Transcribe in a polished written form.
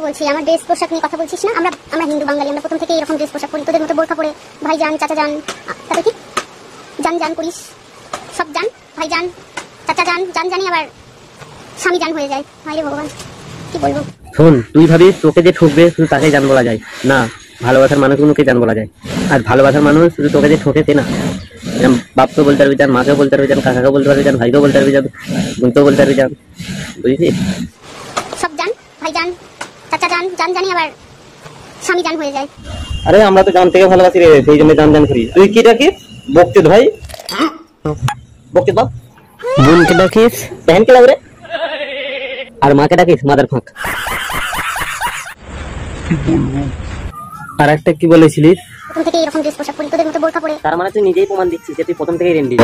বলছি, আমার ড্রেস পোশাক নিয়ে কথা বলছিস না? আমরা হিন্দু বাঙালি, আমরা প্রথম থেকে এরকম ড্রেস পোশাক পরি, তোদের মতো বোরখা পরে ভাইজান চাচা যান, তারপরে কি জান করিস, সব জান, ভাইজান চাচা জান জানি আবার স্বামী জান হয়ে যায়। হায় রে ভগবান, কি বলবো। শোন, তুই ভাবিস তোকে যে ঠকবে শুধু তাকেই জান বলা যায় না, ভালোবাসার মানুষগুলোকে জান বলা যায়। আর ভালোবাসার মানুষ শুধু তোকে যে ঠকেছে না, বাপকে বলতে পারবি জান, মাকেও বলতে পারবি জান, কাকাকে বলতে পারবি জান, ভাইকেও বলতে পারবি জান, বোনকেও বলতে পারবি জান, বুঝেছিস? সব জান, ভাইজান চাচা জান জানি আবার স্বামী জান হয়ে যায়। আরে আমরা তো জান থেকে ভালোবাসি রে, সেই জন্য জান করি। তুই কি ডাকিস? বকতে ভাই, বকতে বাপ। বোনকে ডাকিস বহনকে লাগরে, আর মাকে ডাকিস মাদার ফাঁক। আর একটা কি বলেছিলিস? প্রথম থেকে এরকম ড্রেস পোশাক পরি, তোদের মতো বোরখা পরে। তার মানে তুই নিজেই প্রমাণ দিচ্ছিস যে তুই প্রথম থেকেই রেন্ডি।